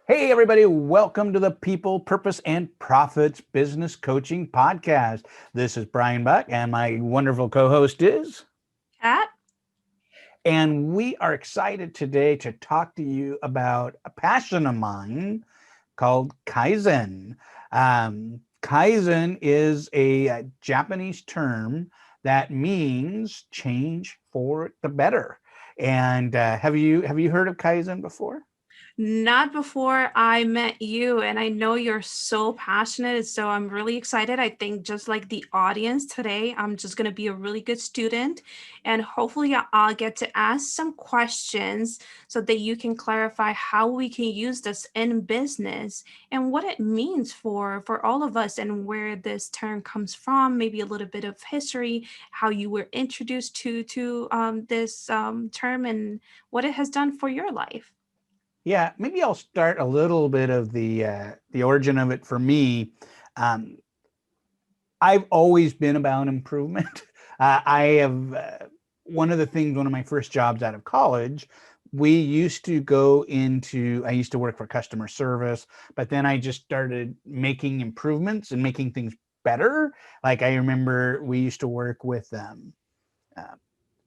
Hey, everybody, welcome to the People, Purpose, and Profits Business Coaching Podcast. This is Brian Buck, and my wonderful co-host is Kat? And we are excited today to talk to you about a passion of mine called Kaizen. Kaizen is a Japanese term that means change for the better. And have you heard of Kaizen before? Not before I met you, and I know you're so passionate, so I'm really excited. I think just like the audience today, I'm just going to be a really good student, and hopefully I'll get to ask some questions so that you can clarify how we can use this in business and what it means for all of us and where this term comes from, maybe a little bit of history, how you were introduced to this term and what it has done for your life. Yeah, maybe I'll start a little bit of the origin of it for me. Um, I've always been about improvement. I have one of the things, one of my first jobs out of college, we used to go into, I used to work for customer service, but then I just started making improvements and making things better. Like I remember we used to work with uh,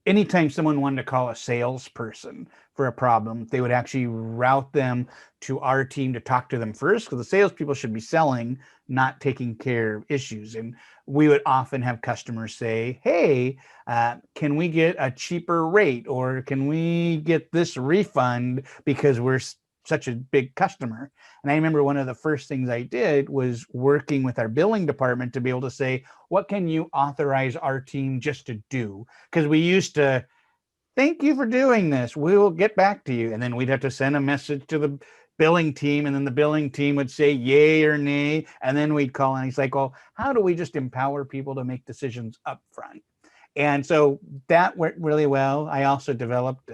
anytime someone wanted to call a salesperson for a problem, they would actually route them to our team to talk to them first, because the salespeople should be selling, not taking care of issues. And we would often have customers say, hey, can we get a cheaper rate, or can we get this refund because we're such a big customer? And I remember one of the first things I did was working with our billing department to be able to say, what can you authorize our team just to do? Because we used to, thank you for doing this, we will get back to you. And then we'd have to send a message to the billing team, and then the billing team would say yay or nay. And then we'd call, and he's like, well, how do we just empower people to make decisions up front? And so that went really well. I also developed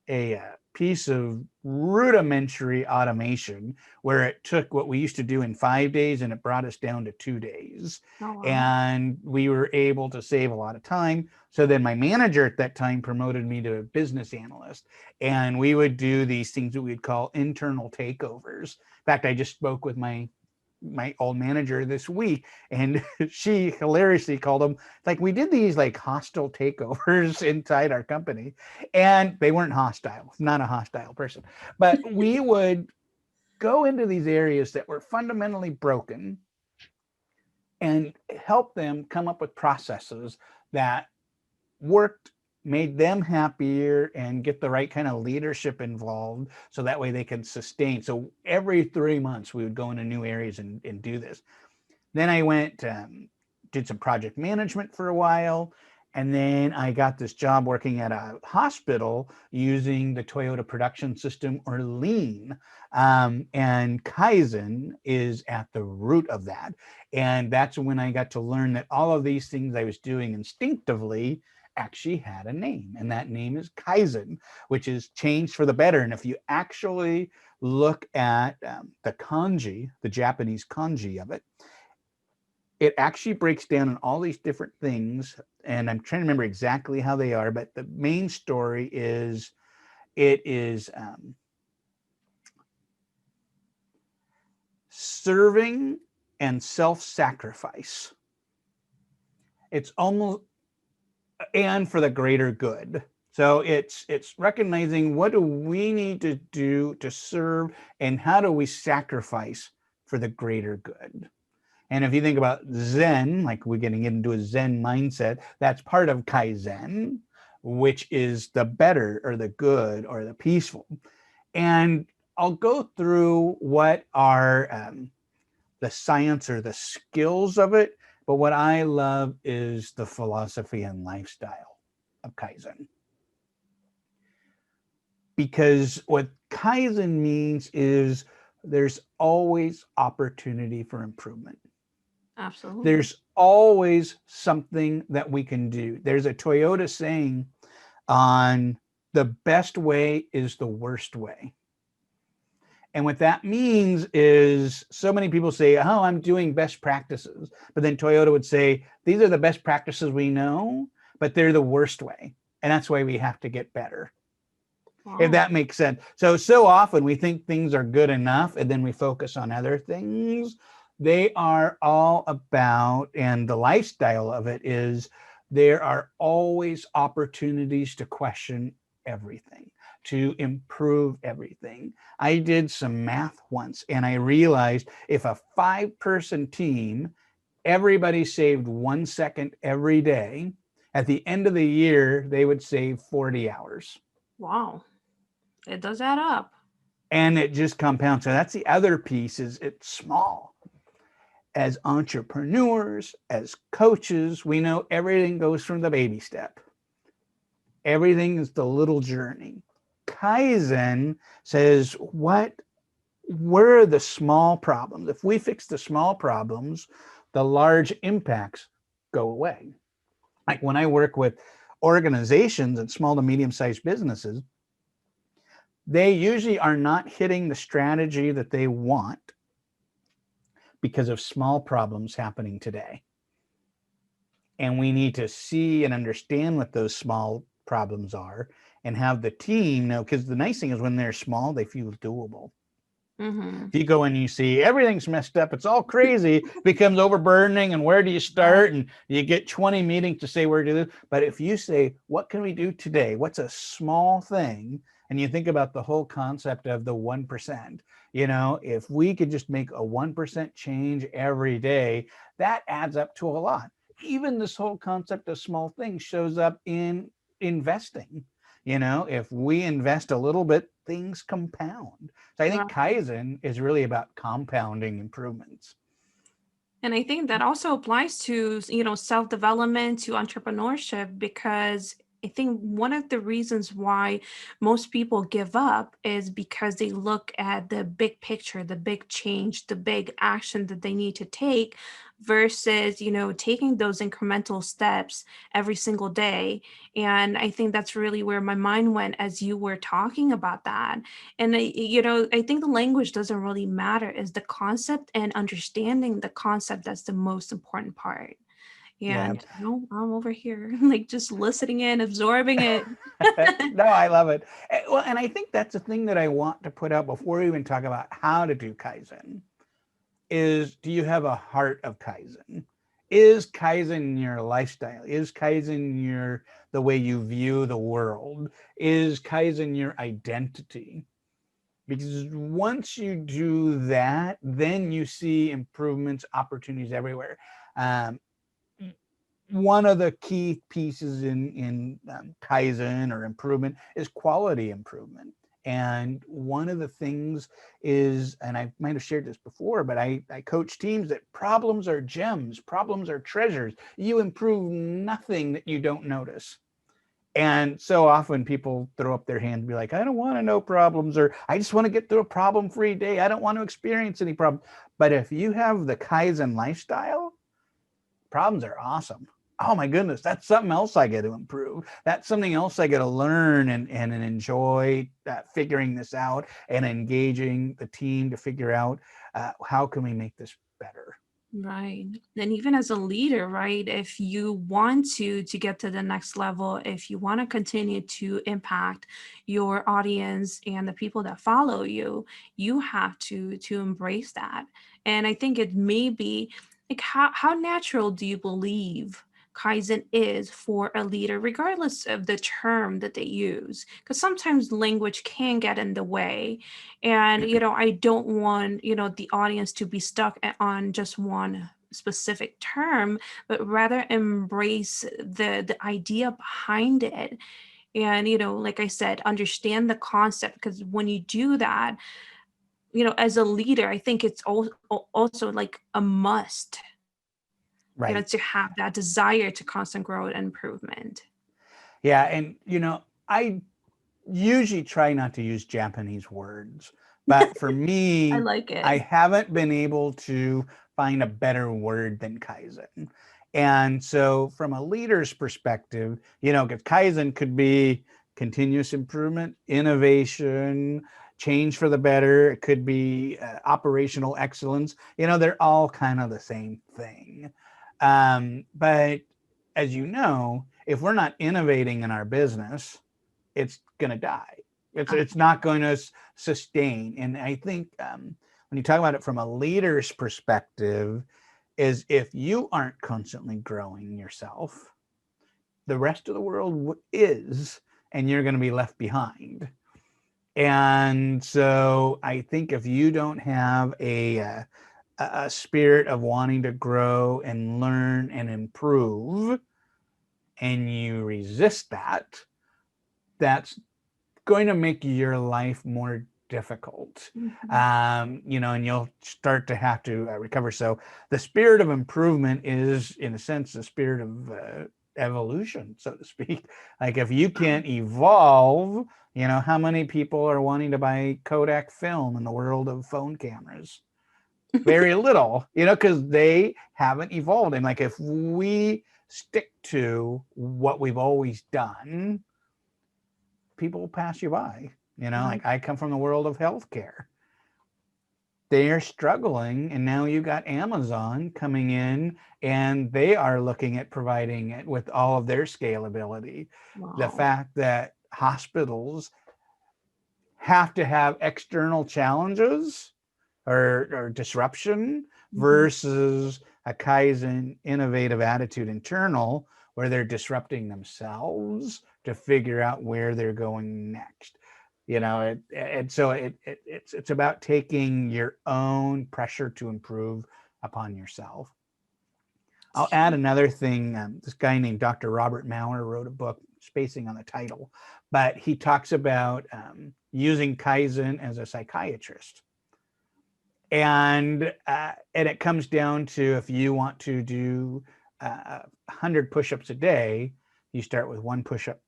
a piece of rudimentary automation where it took what we used to do in 5 days and it brought us down to 2 days. Oh, wow. And we were able to save a lot of time. So then my manager at that time promoted me to a business analyst. And we would do these things that we'd call internal takeovers. In fact, I just spoke with my old manager this week, and she hilariously called them, like, we did these like hostile takeovers inside our company, and they weren't hostile, not a hostile person, but we would go into these areas that were fundamentally broken and help them come up with processes that worked, made them happier, and get the right kind of leadership involved so that way they can sustain. So every 3 months we would go into new areas and do this. Then I went, did some project management for a while. And then I got this job working at a hospital using the Toyota production system, or Lean. And Kaizen is at the root of that. And that's when I got to learn that all of these things I was doing instinctively actually had a name. And that name is Kaizen, which is change for the better. And if you actually look at the kanji, the Japanese kanji of it, it actually breaks down in all these different things, and I'm trying to remember exactly how they are, but the main story is it is serving and self-sacrifice. It's almost, and for the greater good. So it's recognizing, what do we need to do to serve, and how do we sacrifice for the greater good? And if you think about Zen, like we're getting into a Zen mindset, that's part of Kaizen, which is the better or the good or the peaceful. And I'll go through what are the science or the skills of it. But what I love is the philosophy and lifestyle of Kaizen. Because what Kaizen means is there's always opportunity for improvement. Absolutely. There's always something that we can do. There's a Toyota saying on the best way is the worst way. And what that means is so many people say, oh, I'm doing best practices. But then Toyota would say, these are the best practices we know, but they're the worst way. And that's why we have to get better, if Wow. that makes sense. So often we think things are good enough and then we focus on other things. They are all about, and the lifestyle of it is there are always opportunities to question everything, to improve everything. I did some math once and I realized if a 5-person team, everybody saved 1 second every day, at the end of the year, they would save 40 hours. Wow. It does add up. And it just compounds. So that's the other piece, is it's small. As entrepreneurs, as coaches, we know everything goes from the baby step. Everything is the little journey. Kaizen says, where are the small problems? If we fix the small problems, the large impacts go away. Like when I work with organizations and small to medium sized businesses, they usually are not hitting the strategy that they want because of small problems happening today. And we need to see and understand what those small problems are and have the team know, because the nice thing is when they're small, they feel doable. Mm-hmm. If you go and you see everything's messed up, it's all crazy, it becomes overburdening. And where do you Right. start? And you get 20 meetings to say where to do. But if you say, what can we do today? What's a small thing? And you think about the whole concept of the 1%, if we could just make a 1% change every day, that adds up to a lot. Even this whole concept of small things shows up in investing. If we invest a little bit, things compound. So I think Right. Kaizen is really about compounding improvements. And I think that also applies to, self-development, to entrepreneurship, because I think one of the reasons why most people give up is because they look at the big picture, the big change, the big action that they need to take versus, taking those incremental steps every single day. And I think that's really where my mind went as you were talking about that. And I think the language doesn't really matter, is the concept and understanding the concept that's the most important part. Yeah. And I'm over here like just listening in, absorbing it. No, I love it. Well, and I think that's the thing that I want to put out before we even talk about how to do Kaizen is, do you have a heart of Kaizen? Is Kaizen your lifestyle? Is Kaizen the way you view the world? Is Kaizen your identity? Because once you do that, then you see improvements, opportunities everywhere. Um, One of the key pieces in Kaizen or improvement is quality improvement. And one of the things is, and I might have shared this before, but I coach teams that problems are gems, problems are treasures. You improve nothing that you don't notice. And so often people throw up their hand and be like, I don't want to know problems, or I just want to get through a problem free day. I don't want to experience any problems. But if you have the Kaizen lifestyle, problems are awesome. Oh my goodness, that's something else I get to improve. That's something else I get to learn and enjoy figuring this out and engaging the team to figure out how can we make this better. Right. And even as a leader, right, if you want to get to the next level, if you want to continue to impact your audience and the people that follow you, you have to embrace that. And I think it may be like, how natural do you believe Kaizen is for a leader, regardless of the term that they use? Because sometimes language can get in the way. And I don't want the audience to be stuck on just one specific term, but rather embrace the idea behind it. And like I said, understand the concept, because when you do that, as a leader, I think it's also like a must, Right. to have that desire to constant growth and improvement. Yeah. And, I usually try not to use Japanese words, but for I me, like it. I haven't been able to find a better word than Kaizen. And so, from a leader's perspective, because Kaizen could be continuous improvement, innovation, change for the better. It could be operational excellence. They're all kind of the same thing. But as you know, if we're not innovating in our business, it's going to die. It's not going to sustain. And I think when you talk about it from a leader's perspective, is if you aren't constantly growing yourself, the rest of the world is, and you're going to be left behind. And so I think if you don't have a spirit of wanting to grow and learn and improve, and you resist that, that's going to make your life more difficult. And you'll start to have to recover. So the spirit of improvement is, in a sense, the spirit of evolution, so to speak. Like if you can't evolve, how many people are wanting to buy Kodak film in the world of phone cameras? Very little, because they haven't evolved. And like if we stick to what we've always done, people will pass you by. Like I come from the world of healthcare. They're struggling, and now you got Amazon coming in, and they are looking at providing it with all of their scalability. Wow. The fact that hospitals have to have external challenges or disruption versus a Kaizen innovative attitude internal, where they're disrupting themselves to figure out where they're going next. So it's about taking your own pressure to improve upon yourself. I'll add another thing. This guy named Dr. Robert Maurer wrote a book, spacing on the title, but he talks about using Kaizen as a psychiatrist. And it comes down to, if you want to do 100 push-ups a day, you start with 1 push-up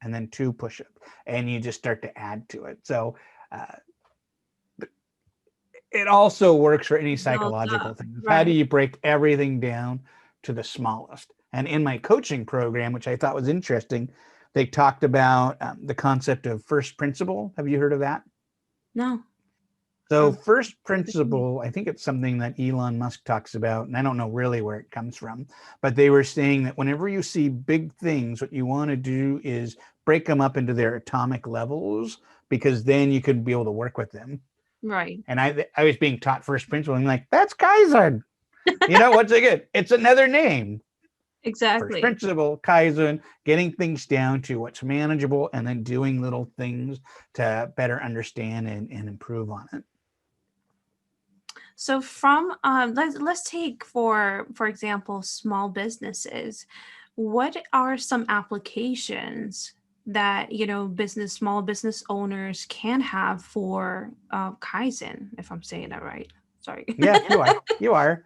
and then 2 push-ups, and you just start to add to it. So it also works for any psychological thing. Right. How do you break everything down to the smallest? And in my coaching program, which I thought was interesting, they talked about the concept of first principle. Have you heard of that? No. So first principle, I think it's something that Elon Musk talks about, and I don't know really where it comes from, but they were saying that whenever you see big things, what you want to do is break them up into their atomic levels, because then you can be able to work with them. Right. And I was being taught first principle. I'm like, that's Kaizen. What's it good? It's another name. Exactly. First principle, Kaizen, getting things down to what's manageable, and then doing little things to better understand and improve on it. So from let's take for example small businesses. What are some applications that small business owners can have for Kaizen, if I'm saying that right? Sorry. Yeah, you are.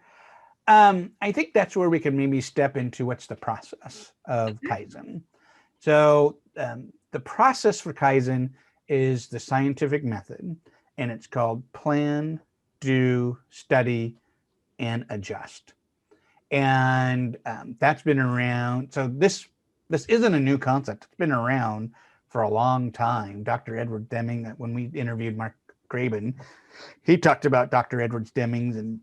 I think that's where we can maybe step into what's the process of Kaizen. So the process for Kaizen is the scientific method, and it's called plan, do, study, and adjust. And that's been around. So this isn't a new concept. It's been around for a long time. Dr. Edward Deming, that when we interviewed Mark Graben, he talked about Dr. Edward Deming's, and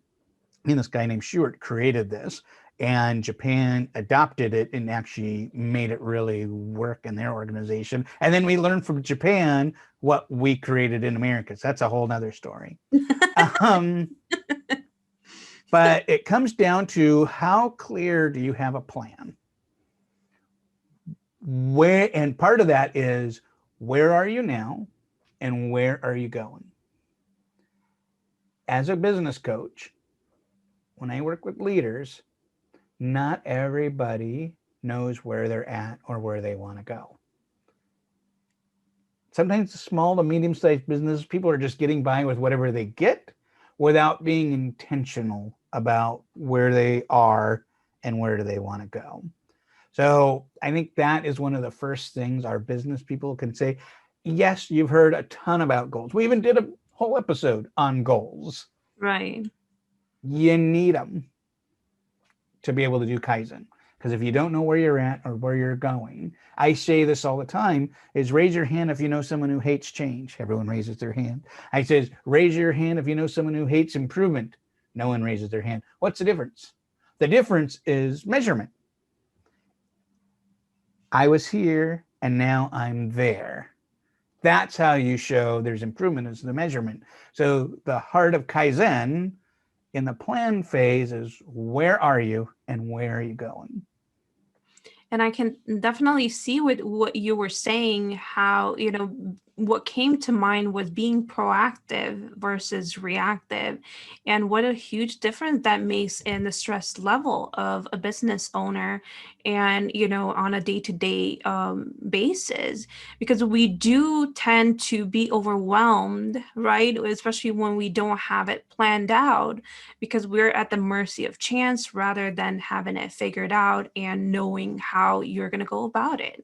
this guy named Stewart created this, and Japan adopted it and actually made it really work in their organization. And then we learned from Japan what we created in America. So that's a whole nother story. But it comes down to, how clear do you have a plan? And part of that is, where are you now and where are you going? As a business coach, when I work with leaders, not everybody knows where they're at or where they want to go. Sometimes the small to medium-sized business, people are just getting by with whatever they get without being intentional about where they are and where do they want to go. So I think that is one of the first things our business people can say. Yes, you've heard a ton about goals. We even did a whole episode on goals. Right. You need them to be able to do Kaizen, Because if you don't know where you're at or where you're going, I say this all the time, is raise your hand if you know someone who hates change. Everyone raises their hand. I says, raise your hand if you know someone who hates improvement. No one raises their hand. What's the difference? The difference is measurement. I was here and now I'm there. That's how you show there's improvement, is the measurement. So the heart of Kaizen in the plan phase is, where are you and where are you going? And I can definitely see with what you were saying, how, what came to mind was being proactive versus reactive, and what a huge difference that makes in the stress level of a business owner and, on a day to day basis. Because we do tend to be overwhelmed, right? Especially when we don't have it planned out, because we're at the mercy of chance rather than having it figured out and knowing how you're going to go about it.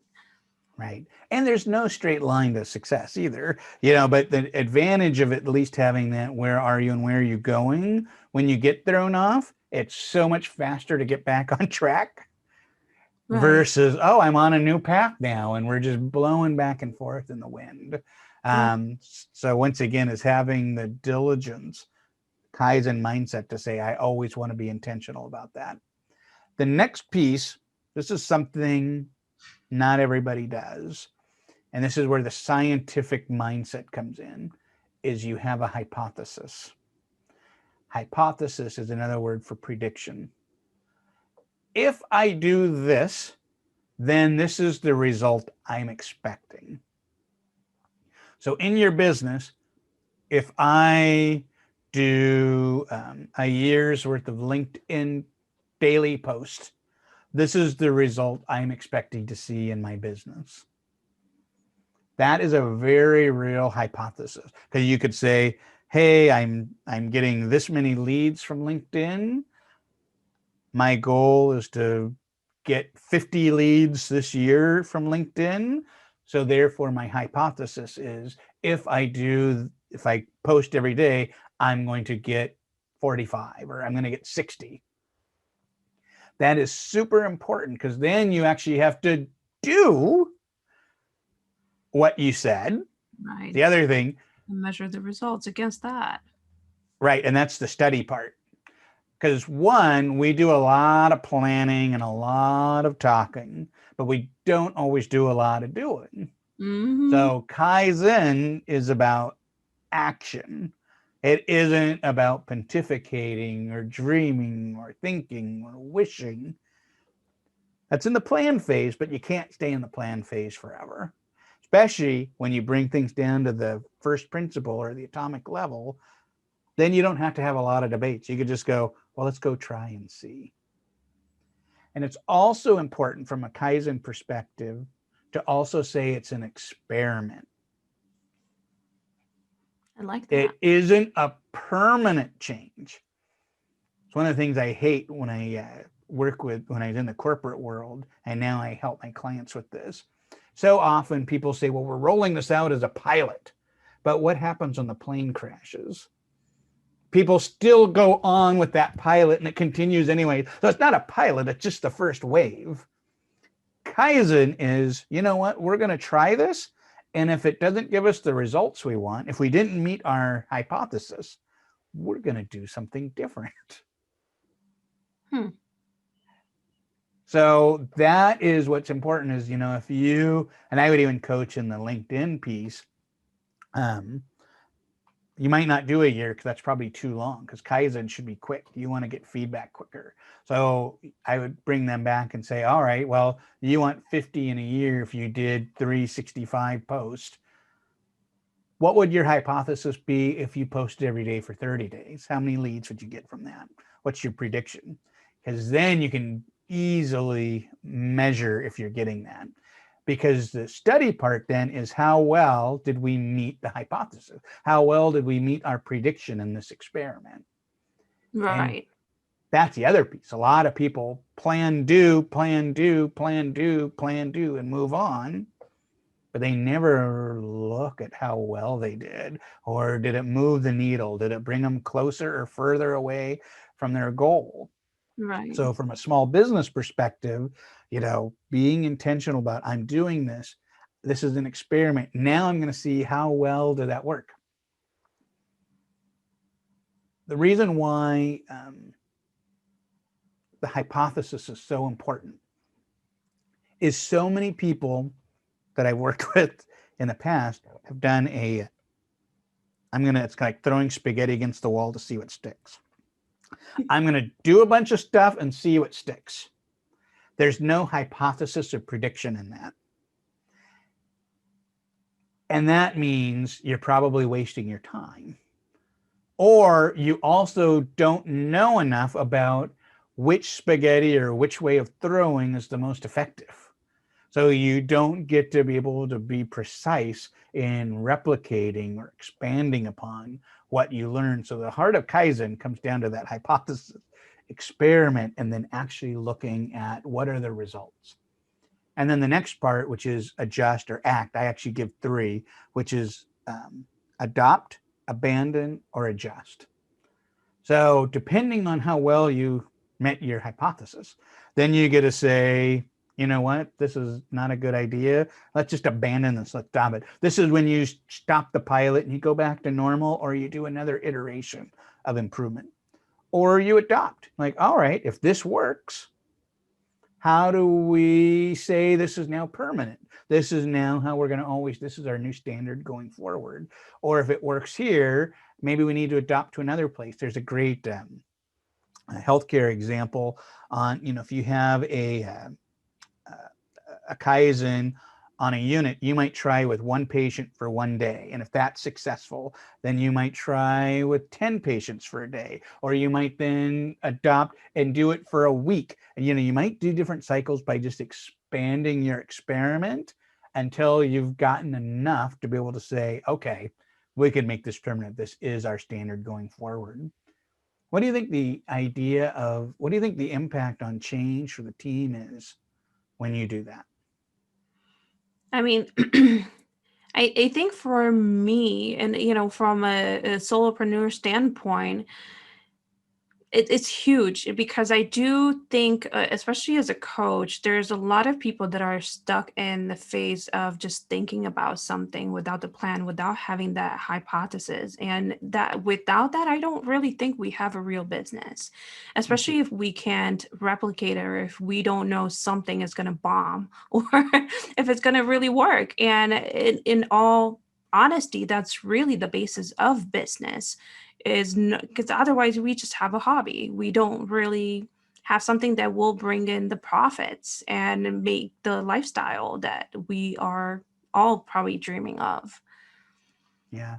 Right. And there's no straight line to success either, but the advantage of at least having that, where are you and where are you going? When you get thrown off, it's so much faster to get back on track Right. versus, oh, I'm on a new path now and we're just blowing back and forth in the wind. Right. So once again, is having the diligence, Kaizen mindset to say, I always want to be intentional about that. The next piece, this is something not everybody does, and this is where the scientific mindset comes in, is you have a hypothesis. Hypothesis is another word for prediction. If I do this, then this is the result I'm expecting. So in your business, if I do a year's worth of LinkedIn daily posts, this is the result I'm expecting to see in my business. That is a very real hypothesis, because you could say, hey, I'm getting this many leads from LinkedIn. My goal is to get 50 leads this year from LinkedIn. So therefore my hypothesis is, if I post every day, I'm going to get 45 or I'm going to get 60. That is super important, because then you actually have to do what you said. Right. The other thing, And measure the results against that. right, and that's the study part. Because one, we do a lot of planning and a lot of talking, but we don't always do a lot of doing. Mm-hmm. So Kaizen is about action. It isn't about pontificating or dreaming or thinking or wishing. That's in the plan phase, but you can't stay in the plan phase forever, especially when you bring things down to the first principle or the atomic level. Then you don't have to have a lot of debates. You could just go, well, let's go try and see. And it's also important from a Kaizen perspective to also say it's an experiment. I like that. It isn't a permanent change. It's one of the things I hate when I when I was in the corporate world, and now I help my clients with this. So often people say, well, we're rolling this out as a pilot. But what happens when the plane crashes? People still go on with that pilot and it continues anyway. So it's not a pilot, it's just the first wave. Kaizen is, you know what, we're going to try this. And if it doesn't give us the results we want, if we didn't meet our hypothesis, we're going to do something different. Hmm. So that is what's important, is, if you, and I would even coach in the LinkedIn piece, you might not do a year because that's probably too long, because Kaizen should be quick. You want to get feedback quicker. So I would bring them back and say, all right, well, you want 50 in a year if you did 365 posts. What would your hypothesis be if you posted every day for 30 days? How many leads would you get from that? What's your prediction? Because then you can easily measure if you're getting that. Because the study part then is, how well did we meet the hypothesis? How well did we meet our prediction in this experiment? And Right. that's the other piece. A lot of people plan, do, plan, do, plan, do, plan, do, and move on, but they never look at how well they did, or did it move the needle? Did it bring them closer or further away from their goal? Right. So from a small business perspective, being intentional about I'm doing this. This is an experiment. Now I'm going to see how well did that work. The reason why the hypothesis is so important is so many people that I've worked with in the past have done it's like throwing spaghetti against the wall to see what sticks. I'm going to do a bunch of stuff and see what sticks. There's no hypothesis or prediction in that. And that means you're probably wasting your time. Or you also don't know enough about which spaghetti or which way of throwing is the most effective. So you don't get to be able to be precise in replicating or expanding upon what you learn. So the heart of Kaizen comes down to that hypothesis, experiment, and then actually looking at what are the results. And then the next part, which is adjust or act, I actually give 3, which is adopt, abandon, or adjust. So depending on how well you met your hypothesis, then you get to say, you know what, this is not a good idea. Let's just abandon this. Let's stop it. This is when you stop the pilot and you go back to normal, or you do another iteration of improvement, or you adopt. Like, all right, if this works, how do we say this is now permanent? This is now how we're going to always, this is our new standard going forward. Or if it works here, maybe we need to adopt to another place. There's a great healthcare example on, if you have a Kaizen on a unit, you might try with 1 patient for 1 day. And if that's successful, then you might try with 10 patients for a day, or you might then adopt and do it for a week. And, you might do different cycles by just expanding your experiment until you've gotten enough to be able to say, okay, we can make this permanent. This is our standard going forward. What do you think what do you think the impact on change for the team is when you do that? I mean, I think for me, and from a solopreneur standpoint, it's huge because I do think, especially as a coach, there's a lot of people that are stuck in the phase of just thinking about something without the plan, without having that hypothesis. And that without that, I don't really think we have a real business, especially if we can't replicate it, or if we don't know something is going to bomb or if it's going to really work. And in all honesty, that's really the basis of business, is because otherwise we just have a hobby. We don't really have something that will bring in the profits and make the lifestyle that we are all probably dreaming of. Yeah.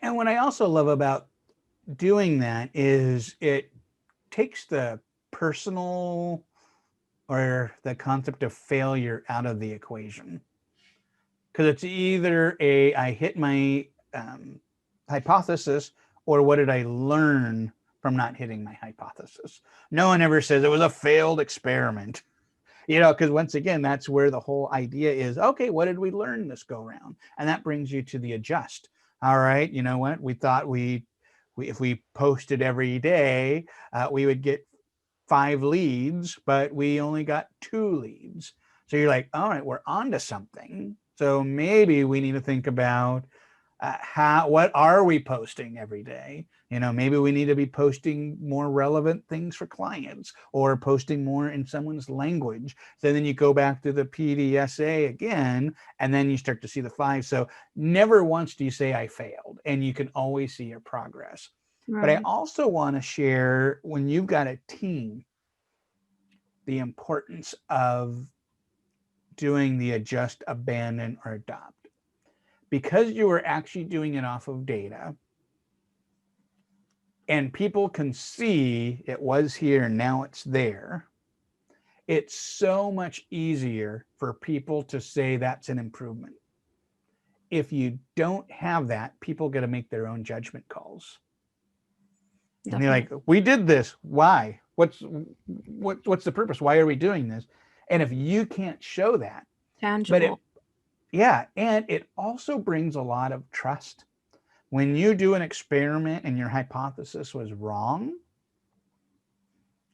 And what I also love about doing that is it takes the personal or the concept of failure out of the equation. Because it's either I hit my hypothesis, or what did I learn from not hitting my hypothesis? No one ever says it was a failed experiment. Because once again, that's where the whole idea is. Okay, what did we learn this go round? And that brings you to the adjust. All right, you know what? We thought if we posted every day, we would get 5 leads, but we only got 2 leads. So you're like, all right, we're on to something. So maybe we need to think about what are we posting every day? Maybe we need to be posting more relevant things for clients, or posting more in someone's language. So then you go back to the PDSA again, and then you start to see the 5. So never once do you say I failed, and you can always see your progress. But I Right. also want to share, when you've got a team, the importance of doing the adjust, abandon, or adopt. Because you are actually doing it off of data, and people can see it was here, now it's there, it's so much easier for people to say that's an improvement. If you don't have that, people got to make their own judgment calls. And they're like, Definitely. we did this. Why? What's the purpose? Why are we doing this? And if you can't show that, but Tangible. yeah, and it also brings a lot of trust. When you do an experiment and your hypothesis was wrong,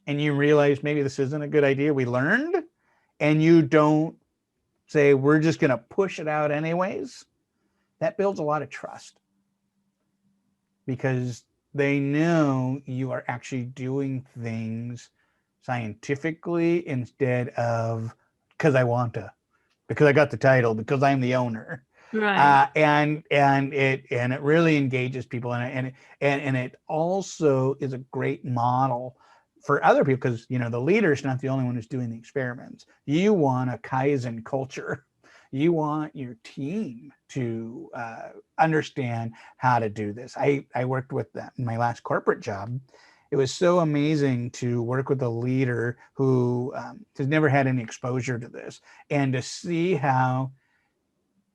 and you realize maybe this isn't a good idea, we learned, and you don't say, we're just going to push it out anyways, that builds a lot of trust because they know you are actually doing things scientifically instead of because I want to, because I got the title, because I'm the owner. Right. And it really engages people, and it also is a great model for other people because the leader's not the only one who's doing the experiments. You want a Kaizen culture. You want your team to understand how to do this. I worked with them in my last corporate job. It was so amazing to work with a leader who has never had any exposure to this, and to see how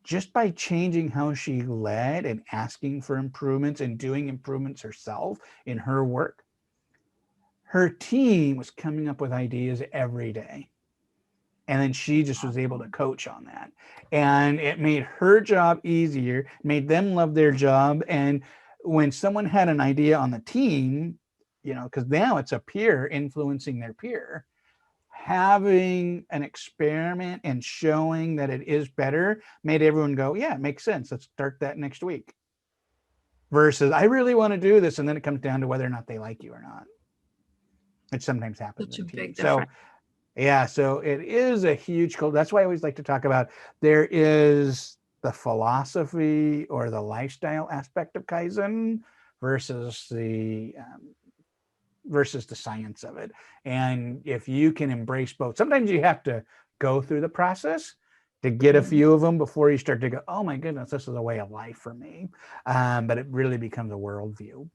just by changing how she led and asking for improvements and doing improvements herself in her work, her team was coming up with ideas every day. And then she just was able to coach on that. And it made her job easier, made them love their job. And when someone had an idea on the team, because now it's a peer influencing their peer, having an experiment and showing that it is better made everyone go, yeah, it makes sense. Let's start that next week. Versus, I really want to do this. And then it comes down to whether or not they like you or not, which sometimes happens Such a in big teams. So, difference. yeah, so it is a huge goal. That's why I always like to talk about there is the philosophy or the lifestyle aspect of Kaizen versus the science of it. And if you can embrace both, sometimes you have to go through the process to get a few of them before you start to go, oh my goodness, this is a way of life for me. But it really becomes a worldview.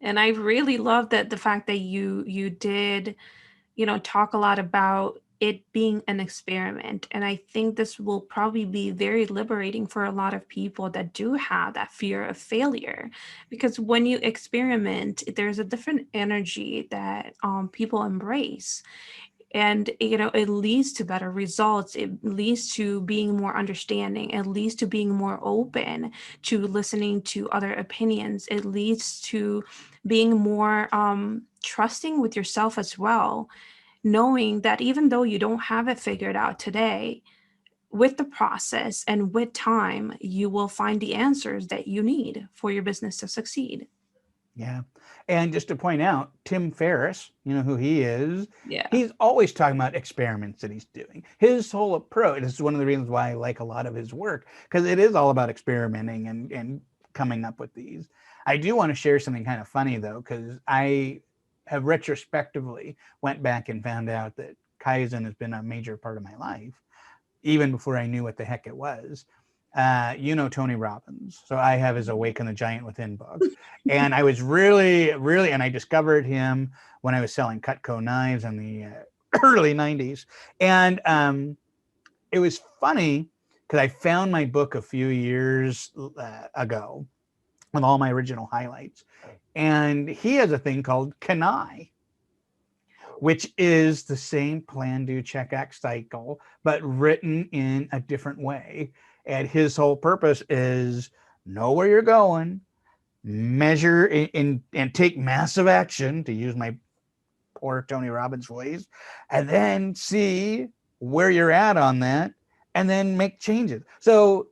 And I really love that the fact that you did, talk a lot about it being an experiment. And I think this will probably be very liberating for a lot of people that do have that fear of failure. Because when you experiment, there's a different energy that people embrace. And it leads to better results, it leads to being more understanding, it leads to being more open to listening to other opinions, it leads to being more trusting with yourself as well, knowing that even though you don't have it figured out today, with the process and with time you will find the answers that you need for your business to succeed. Yeah. And just to point out, Tim Ferriss, you know who he is, Yeah. he's always talking about experiments that he's doing. His whole approach, this is one of the reasons why I like a lot of his work, because it is all about experimenting and coming up with these. I do want to share something kind of funny though, because I have retrospectively went back and found out that Kaizen has been a major part of my life, even before I knew what the heck it was. Tony Robbins. So I have his Awaken the Giant Within book. And I was really, really, and I discovered him when I was selling Cutco knives in the early 90s. And it was funny because I found my book a few years ago with all my original highlights. And he has a thing called Kanai, which is the same plan, do, check, act cycle, but written in a different way. And his whole purpose is know where you're going, measure and take massive action, to use my poor Tony Robbins voice, and then see where you're at on that, and then make changes. So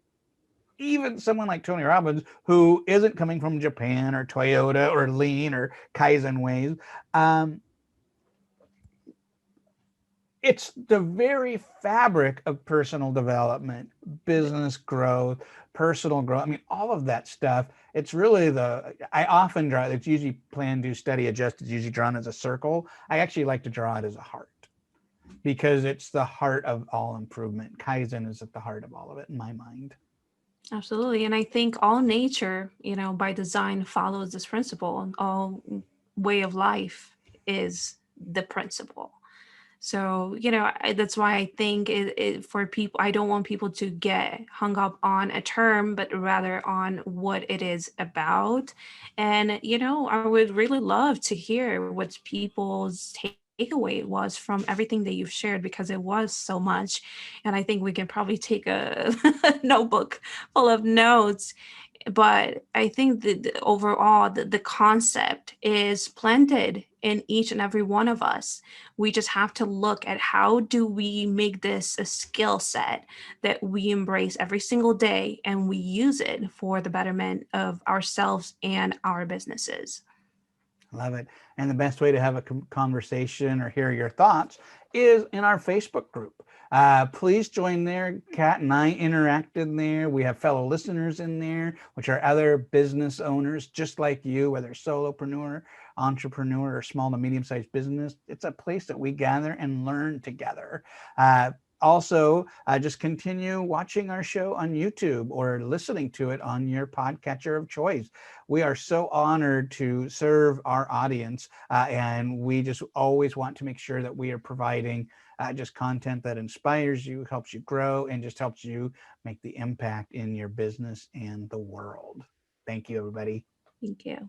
even someone like Tony Robbins, who isn't coming from Japan or Toyota or Lean or Kaizen ways, um, it's the very fabric of personal development, business growth, personal growth. I mean, all of that stuff. It's really I often draw, it's usually plan, do, study, adjust. It's usually drawn as a circle. I actually like to draw it as a heart because it's the heart of all improvement. Kaizen is at the heart of all of it in my mind. Absolutely. And I think all nature, by design follows this principle. All way of life is the principle. So, that's why I think for people, I don't want people to get hung up on a term, but rather on what it is about. And, I would really love to hear what people's takeaway was from everything that you've shared, because it was so much. And I think we can probably take a notebook full of notes. But I think that overall, the concept is planted in each and every one of us. We just have to look at how do we make this a skill set that we embrace every single day and we use it for the betterment of ourselves and our businesses. Love it. And the best way to have a conversation or hear your thoughts is in our Facebook group. Please join there. Kat and I interact in there. We have fellow listeners in there, which are other business owners just like you, whether solopreneur, entrepreneur, or small to medium sized business. It's a place that we gather and learn together. Also, just continue watching our show on YouTube or listening to it on your podcatcher of choice. We are so honored to serve our audience, and we just always want to make sure that we are providing just content that inspires you, helps you grow, and just helps you make the impact in your business and the world. Thank you, everybody. Thank you.